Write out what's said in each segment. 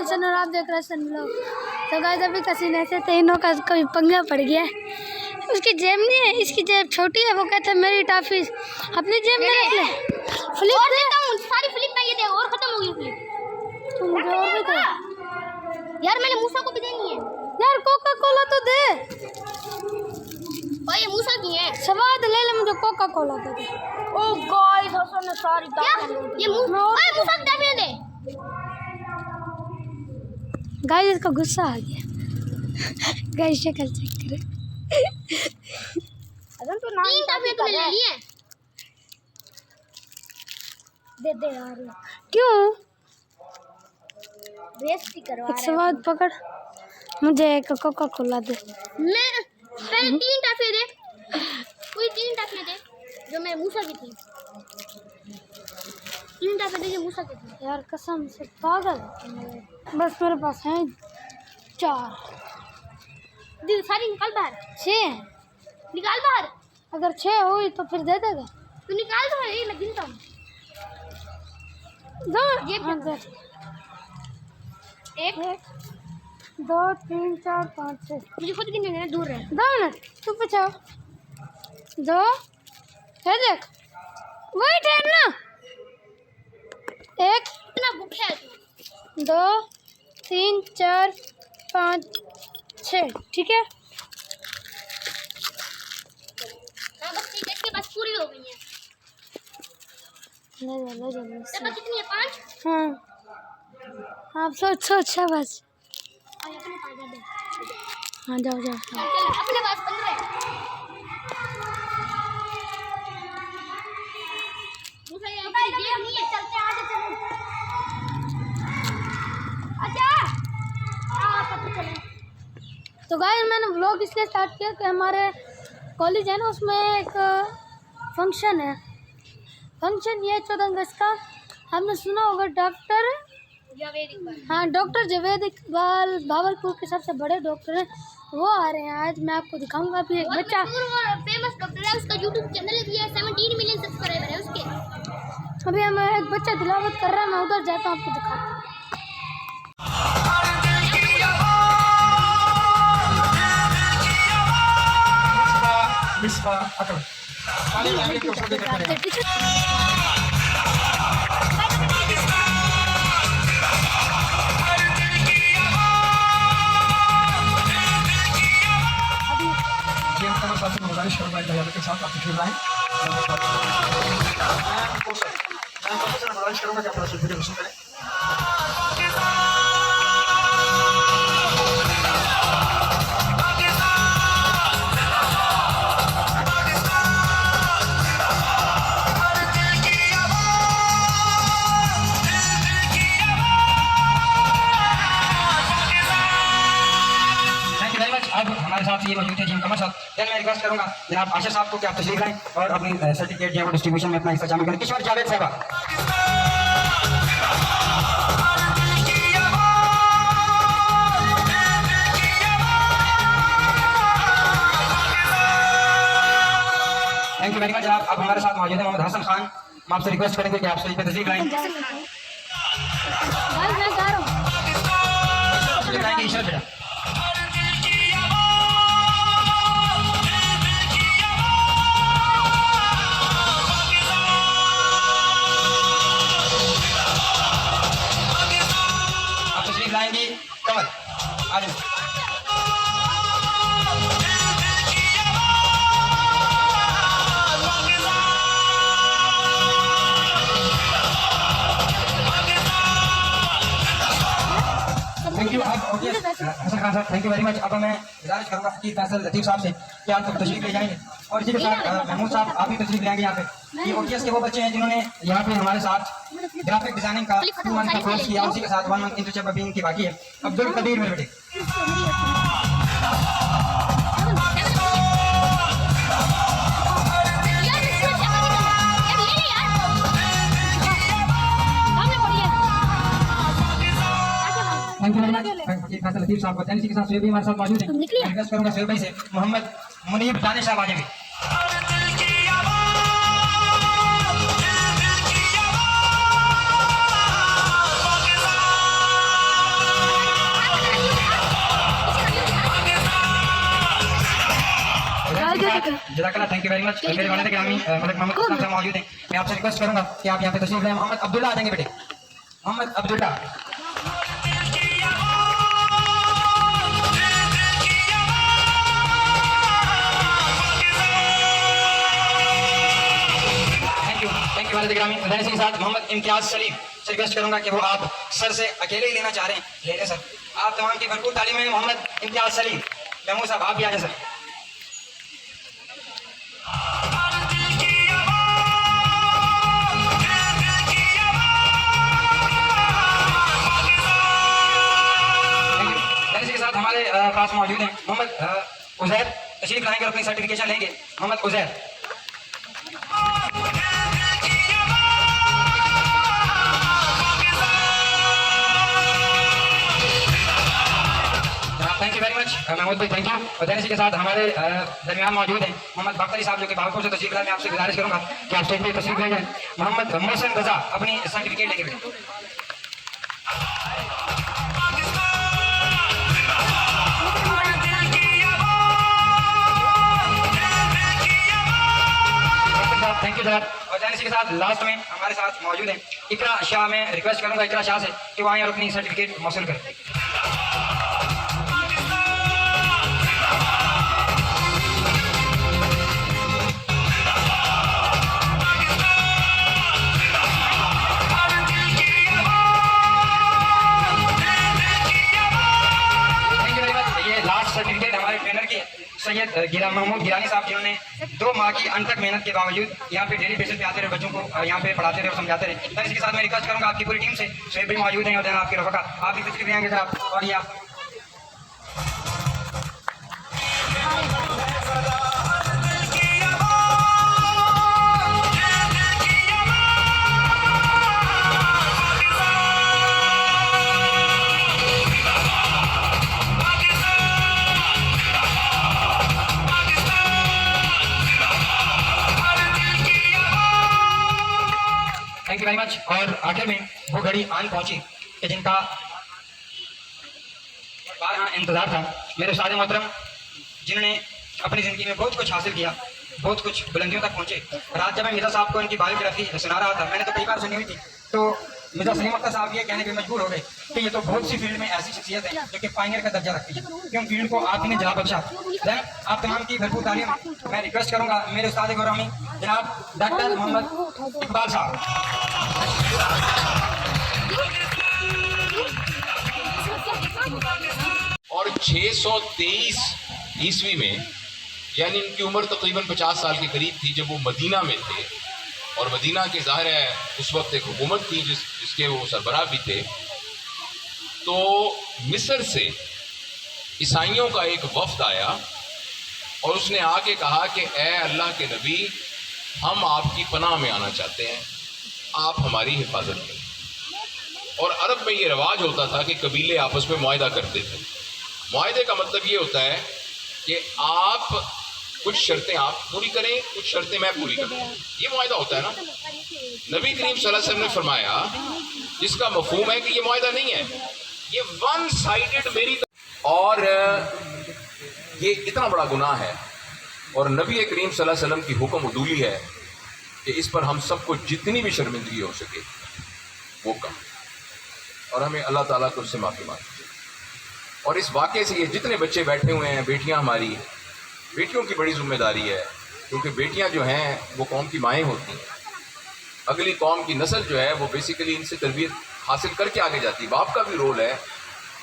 सन और आप देख रहे हैं सन लोग। तो गाइस अभी कसीने से तीनों का कोई पंगा पड़ गया है। उसकी जेब नहीं है, इसकी जेब छोटी है। वो कहता है मेरी टॉफी अपनी जेब में रख ले। फ्लिप और देता हूं सारी फ्लिप में, ये दे और खत्म हो गई फ्लिप। तुम मुझे और भी दे यार, मैंने मूसा को भी देनी है यार। कोका कोला तो दे भाई, ये मूसा की है। स्वाद ले ले, मुझे कोका कोला दे दे। ओ गाइस हसन ने सारी ये मूसा की टॉफी दे। गाइस इसको गुस्सा आ गया। गाइस शक्ल चेक करे। अगर तो नाम टॉफी तूने ले ली है, दे दे यार। क्यों बेइज्जती करवा रहा है। स्वाद पकड़, मुझे एक कोका कोला दे। मैं पहले 3 टॉफी दे, कोई 3 टॉफी दे जो मैं मूसा की थी। 3 टॉफी दे जो मूसा की थी। यार कसम से पागल। बस मेरे पास है 4। दी सारी निकाल बाहर, 6 निकाल बाहर। अगर 6 हुई तो फिर दे देगा। तू निकाल तो, ये मैं गिनता हूँ। दो ये हाँ, दे। 1 2 3 4 5 6। मुझे खुद गिनने देना, दूर है। 2 मिनट तू बचाओ। 2 है देख, वही टाइम ना। 1 इतना भूखा है तू। 2 3 4 5 6 ठीक है। हाँ बस ठीक है, इसके पास पूरी हो गई है। ले जा तेरे पास कितनी है? 5। हाँ आप सोच बस। अपने पास दे। हाँ जाओ जाओ। अपने पास 15 है। मूसा ये अपनी जेब नहीं है, चलते आगे चलो। अच्छा पता चले। तो गाइस मैंने व्लॉग इसलिए स्टार्ट किया कि हमारे कॉलेज है ना, उसमें एक फंक्शन है। फंक्शन ये 14 अगस्त का। हमने सुना होगा डॉक्टर जावेद इकबाल भावलपुर के सबसे बड़े डॉक्टर हैं, वो आ रहे हैं आज। मैं आपको दिखाऊंगा। अभी एक बच्चा फेमस डॉक्टर है, उसका यूट्यूब चैनल भी है, 17 मिलियन सब्सक्राइबर है उसके। अभी हमें एक बच्चा तिलावत कर रहा है, मैं उधर जाता हूँ, आपको दिखाता हूँ। के साथ आप तशरीफ लाएं। करूँगा कि आप वीडियो पसंद करें। अब हमारे साथ ये मौजूद है जिम कमर साहब। देन मैं रिक्वेस्ट करूंगा जनाब आशा साहब को कि आप तशरीफ लाएं और अपनी सर्टिफिकेट जो है डिस्ट्रीब्यूशन में अपना हिस्सा शामिल करें। किशोर जावेद साहब। थैंक यू वेरी मच जनाब। अब हमारे साथ मौजूद है मोहम्मद हसन खान। हम आपसे रिक्वेस्ट करेंगे कि आप स्टेज पे तशरीफ लाएं। ईश्वर बेटा लाएंगी कमल आज। थैंक यू हसन खान साहब, थैंक यू वेरी मच। अब मैं गुजारिश करूंगा कि फैसल लतीफ साहब से कि आप लोग तशरीफ ले जाएंगे और इसी के साथ महमूद साहब आप भी तशरीफ ले आएंगे यहाँ पे। ये ओटीएस के वो बच्चे हैं जिन्होंने यहाँ पे हमारे साथ ग्राफिक डिजाइनिंग का 2 मंथ का कोर्स किया, उसी के साथ 1 मंथ इंटर्नशिप अभी इनकी बाकी है। अब्दुल कदीर मेरे बेटे। Thank you very much Faisal Latif साहब को। इसी के साथ भी हमारे साथ मौजूद है। मैं रिक्वेस्ट करूंगा सोहेब भाई से मोहम्मद मुनीब दानिश साहब आ जाएंगे। जज़ाकल्लाह, थैंक यू वेरी मच। मेरे वालिद गिरामी मलिक मोहम्मद इस्लाम साहब मौजूद हैं, मैं आपसे रिक्वेस्ट करूंगा कि आप यहाँ पे तशरीफ लें। मोहम्मद अब्दुल्ला आ जाएंगे बेटे, मोहम्मद अब्दुल्ला। थैंक यू वालिद गिरामी। इसी के साथ मोहम्मद इम्तियाज सलीम से रिक्वेस्ट करूंगा कि वो आप सर से अकेले ही लेना चाह रहे हैं, ले लें सर। आप तमाम की भरपूर तालीम है। मोहम्मद इम्तियाज सलीम, महमूद साहब आप भी आ जाए सर। इसी के साथ हमारे पास मौजूद हैं मोहम्मद उजैर, तशरीफ लाएंगे और अपनी सर्टिफिकेशन लेंगे। Mohammad Uzair. Thank you very much Mahmood भाई, थैंक यू। और इसी के साथ हमारे दरमियान मौजूद हैं मोहम्मद बख्तरी साहब जो कि भागलपुर से तशरीफ लाए। मैं आपसे गुजारिश करूंगा कि आप स्टेज पे तशरीफ ले जाएं। मोहम्मद मोहसिन रजा अपनी सर्टिफिकेट लेके बैठे। Thank you sir. और इसी के साथ लास्ट में हमारे साथ मौजूद हैं इकरा शाह। मैं रिक्वेस्ट करूंगा इकरा शाह से कि वो आएँ और अपनी सर्टिफिकेट मौसूल करें। सर्टिफिकेट हमारे ट्रेनर की सैयद महमूद गिलानी साहब, जिन्होंने 2 माह की अनथक मेहनत के बावजूद यहाँ पे डेली बेसिस पे आते रहे, बच्चों को यहाँ पे पढ़ाते रहे और समझाते रहे। तो इसके साथ मैं रिक्वेस्ट करूँगा आपकी पूरी टीम से, शेर भी मौजूद हैं और देना आपके रफका, आप भी तशरीफ लेंगे सर आप। और ये आप थैंक यू वेरी मच। और आखिर में वो घड़ी आन पहुंची कि जिनका बारहा इंतजार था। मेरे उस्ताद मोहतरम जिन्होंने अपनी ज़िंदगी में बहुत कुछ हासिल किया, बहुत कुछ बुलंदियों तक पहुंचे। रात जब मैं मिर्ज़ा साहब को इनकी बायोग्राफी सुना रहा था, मैंने तो कई बार सुनी हुई थी, तो मिर्ज़ा सलीम अख्तर साहब ये कहने पे मजबूर हो गए कि ये तो बहुत सी फील्ड में ऐसी शख्सियत है जो कि पायनियर का दर्जा रखती है, क्यों फील्ड को आपने जला बख्शा। देन आप तमाम की भरपूर तालीम मैं रिक्वेस्ट करूंगा मेरे उस्ताद गिरामी जनाब डॉक्टर मोहम्मद इकबाल साहब। और 623 ईस्वी में, यानी इनकी उम्र तकरीबन 50 साल के करीब थी जब वो मदीना में थे, और मदीना के ज़ाहिर है उस वक्त एक हुकूमत थी जिसके वो सरबराह भी थे। तो मिस्र से ईसाइयों का एक वफ्द आया और उसने आके कहा कि ए अल्लाह के नबी, हम आपकी पनाह में आना चाहते हैं, आप हमारी हिफाजत करें। और अरब में ये रवाज होता था कि कबीले आपस में मुआहदा करते थे। मुआहदे का मतलब ये होता है कि आप कुछ शर्तें आप पूरी करें, कुछ शर्तें मैं पूरी करूँ, ये मुआहदा होता है ना। नबी करीम सल्लल्लाहु अलैहि वसल्लम ने फरमाया, जिसका मफहूम है कि ये मुआहदा नहीं है, ये वन साइडेड मेरी और ये इतना बड़ा गुनाह है। और नबी करीम सल्लल्लाहु अलैहि वसल्लम की हुक्म उदूली है कि इस पर हम सबको जितनी भी शर्मिंदगी हो सके वो कम, और हमें अल्लाह ताला को उससे माफ़ी मांगनी चाहिए। और इस वाक़े से ये जितने बच्चे बैठे हुए हैं, बेटियां हमारी, बेटियों की बड़ी जिम्मेदारी है, क्योंकि बेटियां जो हैं वो कौम की माएँ होती हैं। अगली कौम की नस्ल जो है वो बेसिकली इनसे तरबियत हासिल करके आगे जाती है। बाप का भी रोल है,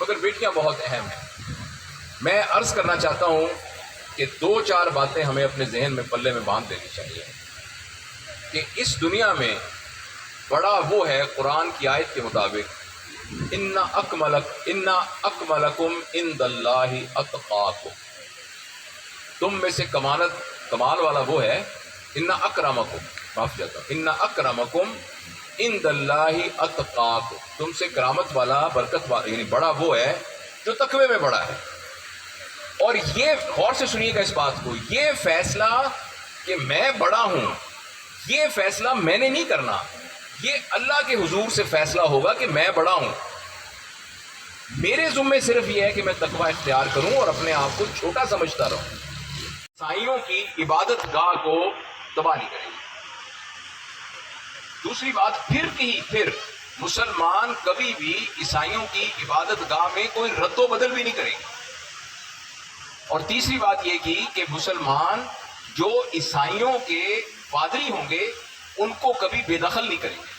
मगर बेटियां बहुत अहम हैं। मैं अर्ज़ करना चाहता हूँ कि 2-4 बातें हमें अपने जहन में पल्ले में बांध देनी चाहिए कि इस दुनिया में बड़ा वो है, कुरान की आयत के मुताबिक, इन्ना अकमलकुम इंदल्लाहि अत्काकुम, तुम में से कमाल वाला वो है, इन्ना अकरमकुम, माफ जाता हूँ, इन्ना अकरमकुम इंदल्लाहि अत्काकुम, तुमसे करामत वाला, बरकत वाला, यानी बड़ा वो है जो तकवे में बड़ा है। और ये गौर से सुनिएगा इस बात को, ये फैसला कि मैं बड़ा हूं, ये फैसला मैंने नहीं करना, ये अल्लाह के हुजूर से फैसला होगा कि मैं बड़ा हूं। मेरे ज़ुम्मे सिर्फ ये है कि मैं तकवा इख्तियार करूं और अपने आप को छोटा समझता रहूं। ईसाइयों की इबादत गाह को तबाह नहीं करेंगे। दूसरी बात, फिर मुसलमान कभी भी ईसाइयों की इबादत गाह में कोई रद्दो बदल भी नहीं करेंगे। और तीसरी बात यह की कि मुसलमान जो ईसाइयों के पादरी होंगे उनको कभी बेदखल नहीं करेंगे।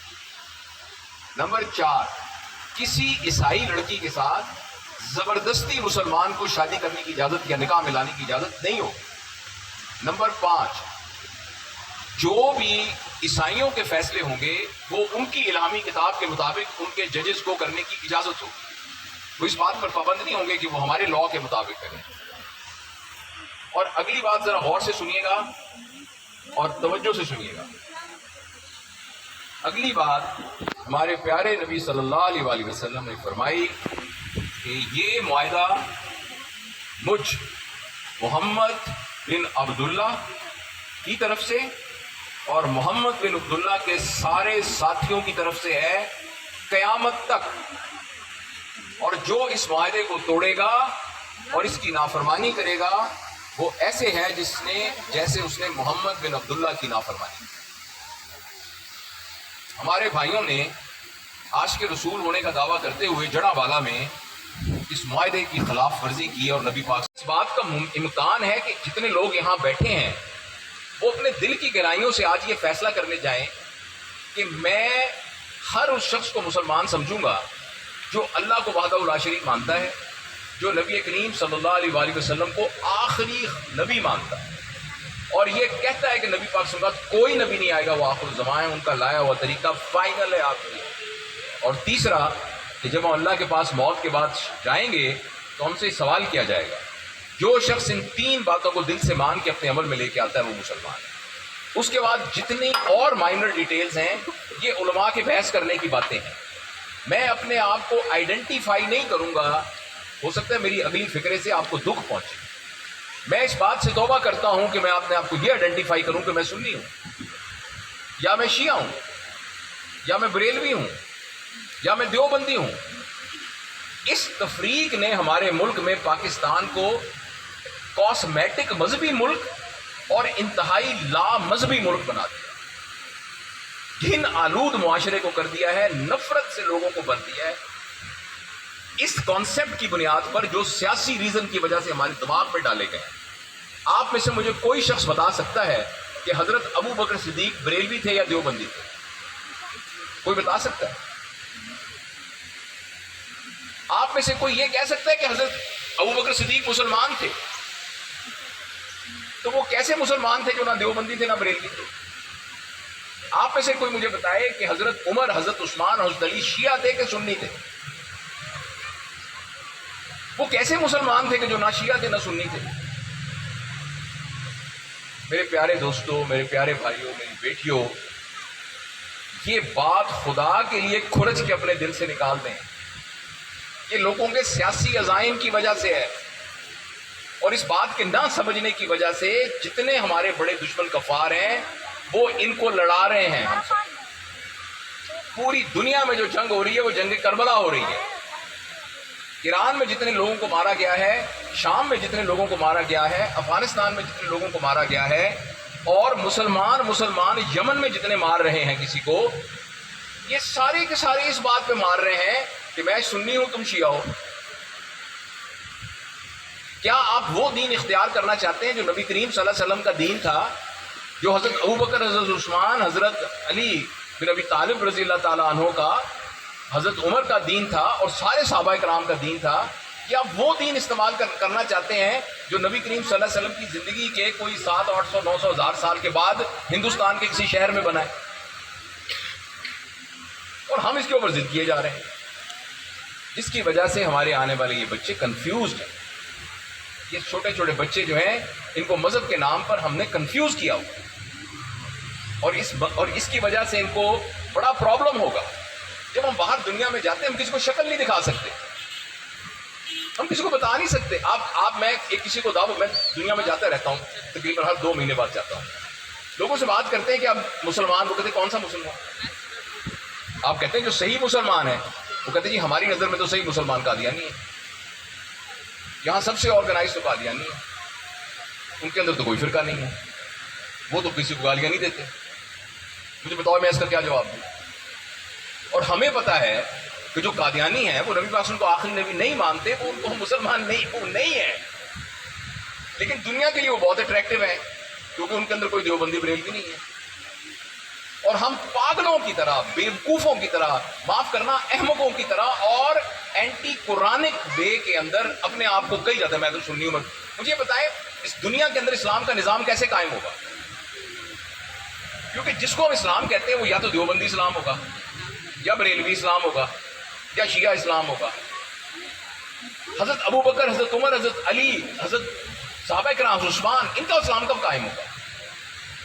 नंबर 4, किसी ईसाई लड़की के साथ जबरदस्ती मुसलमान को शादी करने की इजाजत या निकाह मिलाने की इजाजत नहीं होगी। नंबर 5, जो भी ईसाइयों के फैसले होंगे वो उनकी इलामी किताब के मुताबिक उनके जजेस को करने की इजाजत होगी। वो इस बात पर पाबंद नहीं होंगे कि वो हमारे लॉ के मुताबिक करें। और अगली बात जरा गौर से सुनिएगा और तवज्जो से सुनिएगा। अगली बात, हमारे प्यारे नबी सल्लल्लाहु अलैहि वसल्लम ने फरमाई कि ये मुआहदा मुझ मोहम्मद बिन अब्दुल्ला की तरफ से और मोहम्मद बिन अब्दुल्ला के सारे साथियों की तरफ से है क़यामत तक। और जो इस मुआहदे को तोड़ेगा और इसकी नाफरमानी करेगा वो ऐसे है जैसे उसने मोहम्मद बिन अब्दुल्ला की नाफरमानी की। हमारे भाइयों ने आज के रसूल होने का दावा करते हुए जड़ावाला में इस मुआहदे की खिलाफ वर्जी की और नबी पाक, इस बात का इम्कान है कि जितने लोग यहाँ बैठे हैं वो अपने दिल की गहराइयों से आज ये फैसला करने जाएं कि मैं हर उस शख्स को मुसलमान समझूंगा जो अल्लाह को वहदहू ला शरीक मानता है, जो नबी करीम सल्लल्लाहु अलैहि वसल्लम को आखिरी नबी मानता है और ये कहता है कि नबी पाक के बाद कोई नबी नहीं आएगा, वो आखिर ज़मां है, उनका लाया हुआ तरीका फाइनल है आखिरी। और तीसरा कि जब हम अल्लाह के पास मौत के बाद जाएंगे तो हमसे सवाल किया जाएगा, जो शख्स इन 3 बातों को दिल से मान के अपने अमल में लेके आता है वो मुसलमान है। उसके बाद जितनी और माइनर डिटेल्स हैं ये उलमा के बहस करने की बातें हैं। मैं अपने आप को आइडेंटिफाई नहीं करूंगा, हो सकता है मेरी अगली फिक्रे से आपको दुख पहुंचे। मैं इस बात से तौबा करता हूं कि मैं अपने आप को ये आइडेंटिफाई करूं कि मैं सुन्नी हूं या मैं शिया हूं या मैं बरेलवी हूं या मैं देवबंदी हूं। इस तफरीक ने हमारे मुल्क में पाकिस्तान को कॉस्मेटिक मजहबी मुल्क और इंतहाई ला मजहबी मुल्क बना दिया, घिन आलूद मुआशरे को कर दिया है, नफरत से लोगों को भर दिया है। इस कॉन्सेप्ट की बुनियाद पर जो सियासी रीजन की वजह से हमारे दिमाग में डाले गए, आप में से मुझे कोई शख्स बता सकता है कि हजरत अबू बकर सिद्दीक बरेलवी थे या देवबंदी थे? कोई बता सकता है? आप में से कोई ये कह सकता है कि हजरत अबू बकर सिद्दीक मुसलमान थे? तो वो कैसे मुसलमान थे जो ना देवबंदी थे ना बरेलवी थे? आप में से कोई मुझे बताए कि हजरत उमर, हजरत उस्मान, हजरत अली शिया थे कि सुन्नी थे? वो कैसे मुसलमान थे कि जो ना शिया थे ना सुन्नी थे? मेरे प्यारे दोस्तों, मेरे प्यारे भाइयों, मेरी बेटियों, ये बात खुदा के लिए खुरच के अपने दिल से निकाल दें। ये लोगों के सियासी अज़ाइम की वजह से है और इस बात के ना समझने की वजह से जितने हमारे बड़े दुश्मन कफार हैं वो इनको लड़ा रहे हैं हमसे। पूरी दुनिया में जो जंग हो रही है वो जंग करबला हो रही है। ईरान में जितने लोगों को मारा गया है, शाम में जितने लोगों को मारा गया है, अफगानिस्तान में जितने लोगों को मारा गया है और मुसलमान यमन में जितने मार रहे हैं किसी को, ये सारे के सारे इस बात पे मार रहे हैं कि मैं सुन्नी हूं तुम शिया हो। क्या आप वो दीन इख्तियार करना चाहते हैं जो नबी करीम सल्लल्लाहु अलैहि वसल्लम का दीन था, जो हजरत अबू बकर, हजरत उस्मान, हजरत अली बिन अबी तालिब रज़ी अल्लाह ताला अन्हु का, हजरत उमर का दीन था और सारे सहाबा कराम का दीन था? क्या आप वो दीन इस्तेमाल करना चाहते हैं जो नबी करीम सल्लल्लाहु अलैहि वसल्लम की ज़िंदगी के कोई 700, 800, 900, 1000 साल के बाद हिंदुस्तान के किसी शहर में बनाए? और हम इसके ऊपर जिद किए जा रहे हैं, जिसकी वजह से हमारे आने वाले ये बच्चे कंफ्यूज्ड हैं। ये छोटे छोटे बच्चे जो हैं इनको मजहब के नाम पर हमने कंफ्यूज किया हुआ और इसकी वजह से इनको बड़ा प्रॉब्लम होगा। जब हम बाहर दुनिया में जाते हैं हम किसी को शक्ल नहीं दिखा सकते, हम किसी को बता नहीं सकते। मैं किसी को मैं दुनिया में जाता रहता हूँ, तकरीबन हर 2 महीने बाद जाता हूँ। लोगों से बात करते हैं कि आप मुसलमान, वो कहते कौन सा मुसलमान? आप कहते हैं जो सही मुसलमान है, वो कहते हैं जी हमारी नज़र में तो सही मुसलमान कादियानी है, यहाँ सबसे ऑर्गेनाइज तो कादियानी है। ان کے اندر تو کوئی فرقہ نہیں ہے, وہ تو کسی کو گالیاں نہیں دیتے. مجھے بتاؤ میں اس کا کیا جواب دوں؟ اور ہمیں پتا ہے کہ جو قادیانی ہیں وہ نبی پاک کو آخری نبی نہیں مانتے, وہ مسلمان نہیں ہیں, لیکن دنیا کے لیے وہ بہت اٹریکٹیو ہیں کیونکہ ان کے اندر کوئی دیوبندی بریلوی نہیں ہے. اور ہم پاگلوں کی طرح, بیوقوفوں کی طرح, معاف کرنا احمقوں کی طرح اور اینٹی قرآنک وے کے اندر اپنے آپ کو کئی جاتا ہے. میں تو سنی ہوں, مجھے بتائیں اس دنیا کے اندر اسلام کا نظام کیسے قائم ہوگا؟ کیونکہ جس کو ہم اسلام کہتے ہیں وہ یا تو دیوبندی اسلام ہوگا, یا بریلوی اسلام ہوگا, یا شیعہ اسلام ہوگا. حضرت ابو بکر, حضرت عمر, حضرت علی, حضرت صحابہ کرام, حضرت عثمان, ان کا اسلام کب قائم ہوگا؟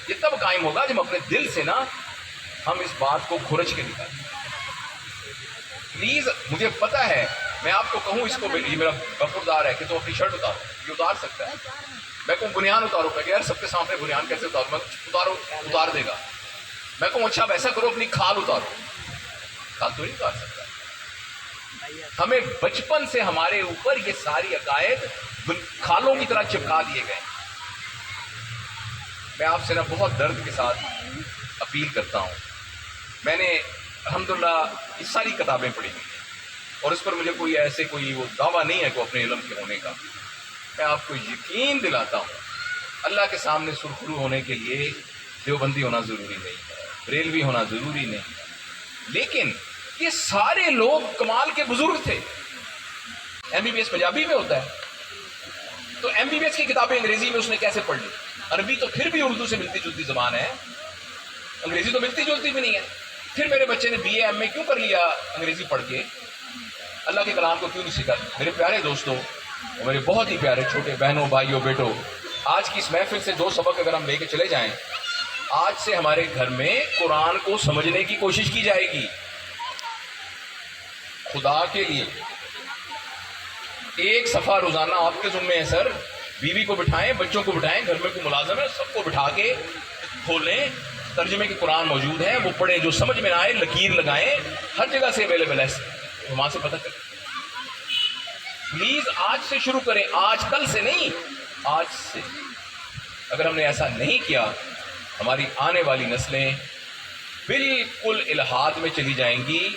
یہ تب قائم ہوگا جب اپنے دل سے نا ہم اس بات کو کھرچ کے نکالیں. پلیز, مجھے پتا ہے میں آپ کو کہوں اس کو, یہ میرا وفادار ہے کہ تم اپنی شرٹ اتارو, یہ اتار سکتا ہے. میں کہوں بنیان اتارو, کہ یار سب کے سامنے بنیان کیسے اتارو؟ میں اتار دے گا. میں کہوں اچھا ویسا کرو, اپنی کھال اتارو, کھال تو نہیں اتار سکتا. ہمیں بچپن سے ہمارے اوپر یہ ساری عقائد کھالوں کی طرح چپکا دیے گئے. میں آپ سے نا بہت درد کے ساتھ اپیل کرتا ہوں, میں نے الحمدللہ یہ ساری کتابیں پڑھی ہیں اور اس پر مجھے کوئی ایسے کوئی وہ دعویٰ نہیں ہے کہ اپنے علم کے ہونے کا. میں آپ کو یقین دلاتا ہوں اللہ کے سامنے سرخرو ہونے کے لیے دیوبندی ہونا ضروری نہیں ہے, بریلوی ہونا ضروری نہیں ہے, لیکن یہ سارے لوگ کمال کے بزرگ تھے. M B B S Punjabi میں ہوتا ہے, تو ایم بی بی ایس کی کتابیں انگریزی میں اس نے کیسے پڑھ لی؟ عربی تو پھر بھی اردو سے ملتی جلتی زبان ہے, انگریزی تو ملتی جلتی بھی نہیں ہے. پھر میرے بچے نے بی اے ایم اے کیوں کر لیا انگریزی پڑھ کے؟ اللہ کے کلام کو کیوں نہیں سیکھا؟ میرے پیارے دوستوں, میرے بہت ہی پیارے چھوٹے بہنوں, بھائیوں, بیٹوں, آج کی اس محفل سے 2 سبق اگر ہم لے کے چلے جائیں, آج سے ہمارے گھر میں قرآن کو سمجھنے کی کوشش کی جائے گی. خدا کے لیے 1 صفحہ روزانہ آپ کے ذمہ ہے سر. بیوی کو بٹھائیں, بچوں کو بٹھائیں, گھر میں کوئی ملازم ہے سب کو بٹھا کے کھولیں, ترجمے کے قرآن موجود ہیں وہ پڑھیں, جو سمجھ میں نہ آئے لکیر لگائیں, ہر جگہ سے اویلیبل ہے, وہاں سے پتہ کریں. پلیز آج سے شروع کریں, آج کل سے نہیں, آج سے. اگر ہم نے ایسا نہیں کیا ہماری آنے والی نسلیں بالکل الحاد میں چلی جائیں گی.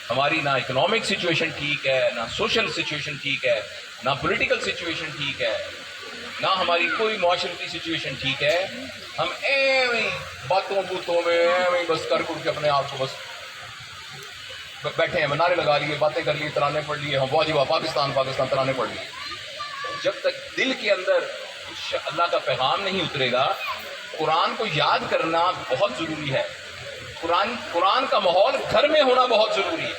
ہماری نہ اکنامک سچویشن ٹھیک ہے, نہ سوشل سچویشن ٹھیک ہے, نہ پولیٹیکل سچویشن ٹھیک ہے, نہ ہماری کوئی معاشرتی سچویشن ٹھیک ہے. ہم ایویں باتوں بوتوں میں ایویں بس کر کے اپنے آپ کو بس بیٹھے ہیں, نعرے لگا لیے, باتیں کر لیے, ترانے پڑھ لیے, ہم واہ واہ پاکستان پاکستان ترانے پڑھ لیے. جب تک دل کے اندر اللہ کا پیغام نہیں اترے گا, قرآن کو یاد کرنا بہت ضروری ہے. قرآن کا ماحول گھر میں ہونا بہت ضروری ہے.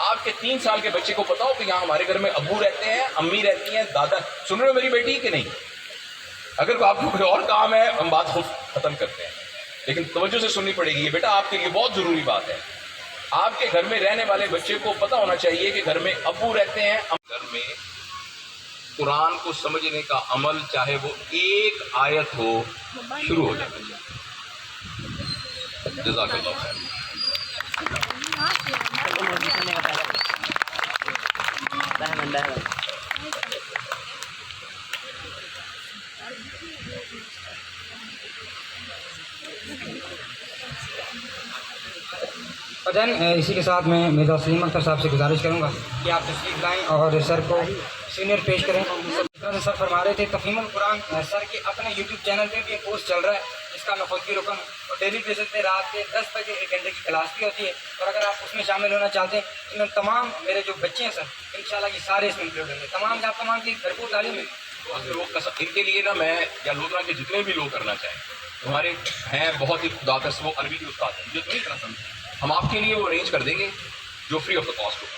آپ کے 3 سال کے بچے کو پتا ہو کہ یہاں ہمارے گھر میں ابو رہتے ہیں, امی رہتی ہیں, دادا. سن رہے ہو میری بیٹی کہ نہیں؟ اگر آپ کو کوئی اور کام ہے ہم بات خود ختم کرتے ہیں, لیکن توجہ سے سننی پڑے گی. یہ بیٹا آپ کے لیے بہت ضروری بات ہے. آپ کے گھر میں رہنے والے بچے کو پتا ہونا چاہیے کہ گھر میں ابو رہتے ہیں. گھر میں قرآن کو سمجھنے کا عمل, چاہے وہ 1 آیت ہو, شروع ہو جانا چاہیے. جزاک اللہ خیر. اسی کے ساتھ میں مرزا سلیم اختر صاحب سے گزارش کروں گا کہ آپ تشریف لائیں اور سر کو سینئر پیش کریں. سر فرما رہے تھے تفہیم القرآن, سر کے اپنے یوٹیوب چینل پہ بھی ایک پوسٹ چل رہا ہے جس کا میں خود بھی رکن, اور ڈیلی بیسس پہ رات کے 10 بجے 1 گھنٹے کی کلاس بھی ہوتی ہے. اور اگر آپ اس میں شامل ہونا چاہتے ہیں تو میں تمام میرے جو بچے ہیں سر انشاءاللہ یہ سارے اس میں انکلوڈ ہوں گے. تمام کی بھرپور تعلیم ہے. ان کے لیے نا میں یا لوگ کے جتنے بھی لوگ کرنا چاہیں, ہمارے ہیں بہت ہی خدا کا وہ عربی کے استاد ہیں, مجھے تو نہیں کرنا سمجھ, ہم آپ کے لیے وہ ارینج کر دیں گے جو فری آف دا کاسٹ ہوگا.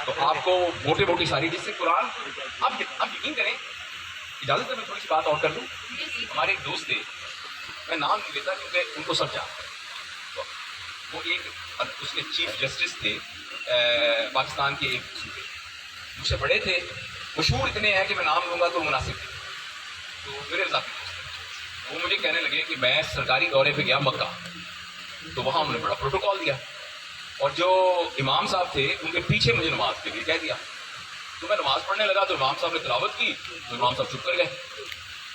تو آپ کو موٹی ساری جس سے قرآن آپ یقین کریں. اجازت ہے میں تھوڑی سی بات اور کر دوں. ہمارے ایک دوست تھے, میں نام نہیں لیتا کیونکہ ان کو سب جانتے ہیں. وہ اس کے چیف جسٹس تھے پاکستان کے, ایک صوبے مجھ سے بڑے تھے, مشہور اتنے ہیں کہ میں نام لوں گا تو مناسب تھے. تو میرے ذاتی دوست وہ مجھے کہنے لگے کہ میں سرکاری دورے پہ گیا مکہ, تو وہاں انہوں نے بڑا پروٹوکال دیا, اور جو امام صاحب تھے ان کے پیچھے مجھے نماز کے لیے کہہ دیا. تو میں نماز پڑھنے لگا تو امام صاحب نے تلاوت کی, تو امام صاحب چپ کر گئے.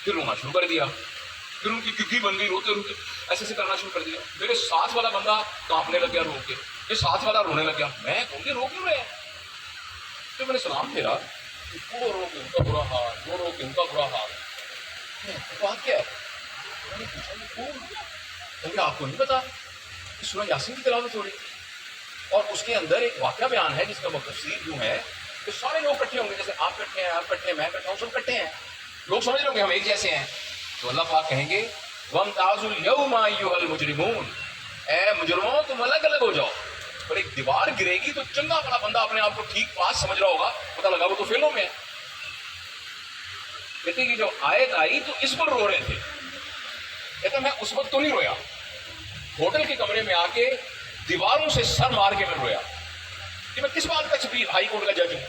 फिर रोना शुरू कर दिया, फिर उनकी गिग्गी बन गई, रोते रोते ऐसे ऐसे करना शुरू कर दिया। मेरे साथ वाला बंदा कांपने लग गया रो के, ये साथ वाला रोने लग गया। मैं कहूँ रो क्यों रहे हैं? तो मैंने सलाम फेरा, वो रो के उनका बुरा हाल, वो रो के उनका बुरा हाल, बात क्या है? मैंने पूछा ये कौन? क्योंकि आपको नहीं पता सूरह यासीन की तिलावत हो रही और उसके अंदर एक वाकया बयान है जिसका तफसीर यूं है कि सारे लोग इकट्ठे होंगे, जैसे आप इकट्ठे हैं, आप इकट्ठे हैं, मैं इकट्ठा हूँ, सब इकट्ठे हैं, लोग समझ लोगे हम एक जैसे हैं। तो अल्लाह पाक कहेंगे वमताजुल यौमा अय्युहल मुजरिमून, ए मुजरिमों तुम अलग अलग हो जाओ। पर एक दीवार गिरेगी तो चंगा बड़ा बंदा अपने आप को ठीक पास समझ रहा होगा, पता लगा वो तो फेलों में है। कहते कि जब आयत आई तो इस पर रो रहे थे, कहते मैं उस वक्त तो नहीं रोया, होटल के कमरे में आके दीवारों से सर मार के मैं रोया कि मैं किस बात का सुप्रीम हाई कोर्ट का जज हूं।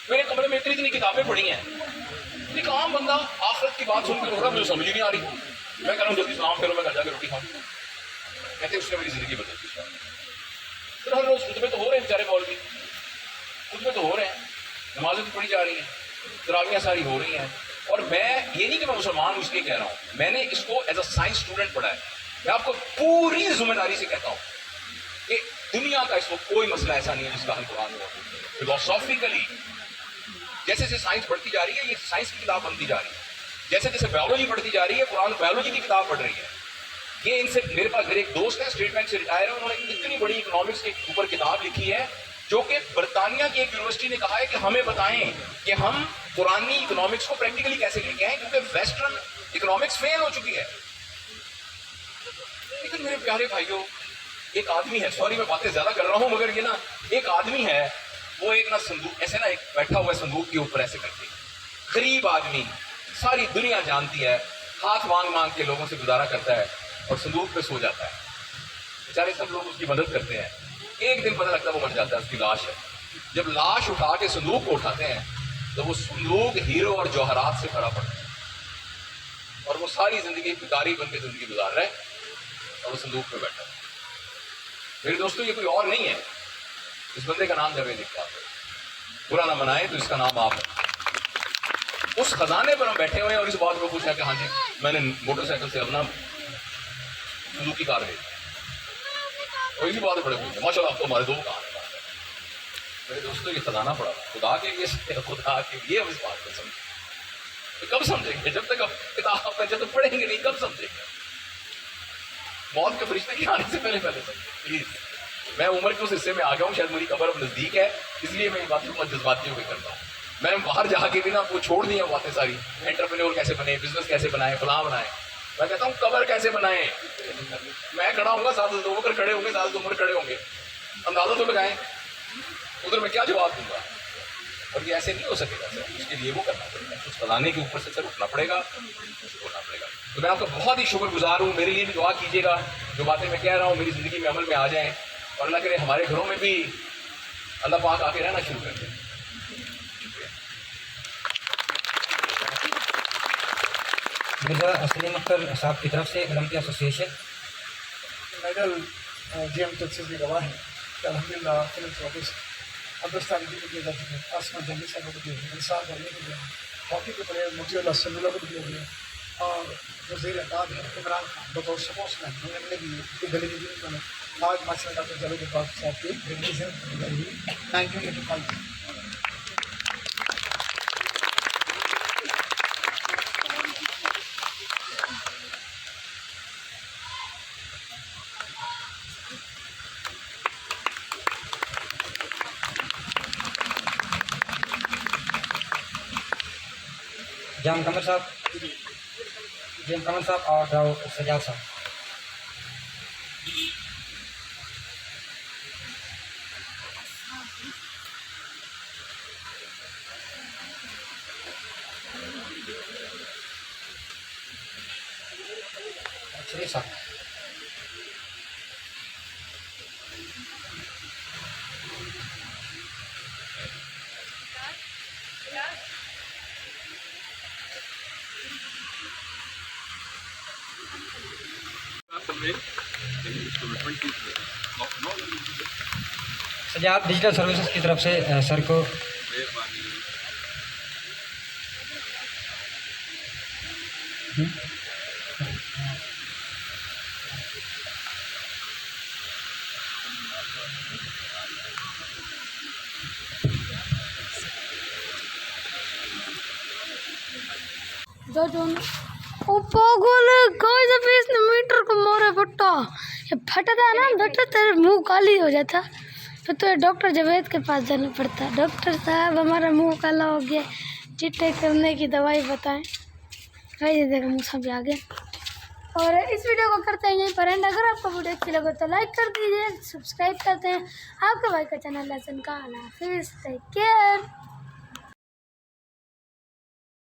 मेरे कमरे में इतनी इतनी किताबें पढ़ी हैं, एक आम बंदा आखिरत की बात सुनकर रो रहा, मुझे समझ ही नहीं आ रही। मैं कह रहा हूँ जल्दी सलाम फेरो, मैं घर जाकर रोटी खाऊं। कहते उसने मेरी जिंदगी बदल दी। फिर हर रोज खुतबे तो हो रहे हैं, बेचारे मौलवी खुतबे तो हो रहे हैं, नमाजें तो पढ़ी जा रही हैं, तरावियां सारी हो रही हैं। और मैं ये नहीं कि मैं मुसलमान हूं इसलिए कह रहा हूँ, मैंने इसको एज अ साइंस स्टूडेंट पढ़ा है। मैं आपको पूरी जिम्मेदारी से कहता हूँ कि दुनिया का इसको कोई मसला ऐसा नहीं है जिसका हल कुरान में फिलोसॉफिकली जैसे जैसे साइंस बढ़ती जा रही है, ये साइंस की किताब बनती जा रही है, जैसे जैसे बायोलॉजी बढ़ती जा रही है, कुरान बायोलॉजी की किताब पढ़ रही है। ये इनसे मेरे पास मेरे एक दोस्त है, स्टेट बैंक से रिटायर है, उन्होंने इतनी बड़ी इकोनॉमिक्स के ऊपर किताब लिखी है जो कि बर्तानिया की एक यूनिवर्सिटी ने कहा है कि हमें बताएं कि हम पुरानी इकोनॉमिक्स को प्रैक्टिकली कैसे लेके आए, क्योंकि वेस्टर्न इकोनॉमिक्स फेल हो चुकी है। लेकिन मेरे प्यारे भाइयों, एक आदमी है, सॉरी मैं बातें ज्यादा कर रहा हूं, मगर ये ना एक आदमी है, वो एक ना संदूक ऐसे ना एक बैठा हुआ है संदूक के ऊपर ऐसे करके, गरीब आदमी, सारी दुनिया जानती है, हाथ मांग मांग के लोगों से गुजारा करता है और संदूक पे सो जाता है। बेचारे सब लोग उसकी मदद करते हैं, एक दिन पता लगता है वो मर जाता है, उसकी लाश है। जब लाश उठा के संदूक को उठाते हैं तो वो संदूक हीरो और जौहरात से भरा पड़ा है और वो सारी जिंदगी भिखारी बन के जिंदगी गुजार रहा है और वो संदूक में बैठा है। मेरे दोस्तों ये कोई और नहीं है, इस बंदे का नाम जावेद इकबाल है। बुरा ना मनाए तो इसका नाम आप है। उस खजाने पर हम बैठे हुए हैं और इस बात को पूछा कि हाँ जी मैंने मोटरसाइकिल से अपना सुजुकी कार ली और इसी बात बड़े पूछे माशाल्लाह आपको हमारे दो कार। मेरे दोस्तों ये खजाना पड़ा खुदा के लिए हम इस बात को समझे। कब समझेंगे? जब तक किताब में जब तक पढ़ेंगे नहीं, कब समझेंगे? मौत के फरिश्ते के आने से पहले समझे प्लीज। मैं उम्र के उस हिस्से में आ गया हूँ, शायद मेरी कब्र अब नजदीक है, इसलिए मैं बातें बहुत जज्बाती होकर करता हूँ। मैं बाहर जाके भी ना वो छोड़ दी है बातें सारी, एंटरप्रेन्योर कैसे बने, बिजनेस कैसे बनाए, फलां बनाए। मैं कहता हूँ कब्र कैसे बनाए। मैं खड़ा होऊंगा, साथ दो बकर खड़े होंगे, साथ दो उम्र खड़े होंगे, अंदाजा तो लगाएं उधर मैं क्या जवाब दूंगा। और ये ऐसे नहीं हो सकेगा सर, उसके लिए वो करना पड़ेगा, उस फलाने के ऊपर से सर उठना पड़ेगा, होना पड़ेगा। तो मैं आपका बहुत ही शुक्रगुजार हूँ, मेरे लिए भी दुआ कीजिएगा, जो बातें मैं कह रहा हूँ मेरी ज़िंदगी में अमल में आ जाएं और अल्लाह करे हमारे घरों में भी अल्लाह पाक आके रहना शुरू कर दें। मिर्ज़ा सलीम अख्तर साहब की तरफ से ओलंपिया एसोसिएशन मेडल GM तक भी गवाह है कि अल्हम्दुलिल्लाह फिलहाल अंडरस्टैंड भी किया जा चुका है। आसमान जंगी साहब को दिया है, इंसाफ करने के लिए हॉकी के प्लेयर मुझे समीला को दिया गया और वज़ीर अकाद है इमरान खान बतौर स्पोर्ट्समैन उन्होंने भी गली में आज माशा डॉक्टर जावेद इकबाल साहब की रिकग्निशन 1985। जाम कमर साहब, जेम कमर साहब और राव सजाद साहब। श्री साहब सजाद डिजिटल सर्विसेज की तरफ से सर को जो ओ पागल है गाइस, अभी इसने मीटर को मारा फटा। ये फटता है ना बेटा, तेरे मुंह काली हो जाता, फिर तो डॉक्टर जावेद के पास जाना पड़ता। डॉक्टर साहब हमारा मुंह काला हो गया, चिट्टे करने की दवाई बताएं। गाइस देखो मुँह सब आ गया। और इस वीडियो को करते हैं यहीं पर एंड। अगर आपको वीडियो अच्छी लगे तो लाइक कर दीजिए, सब्सक्राइब करते हैं। आपके भाई का चैनल लसन का। Take care.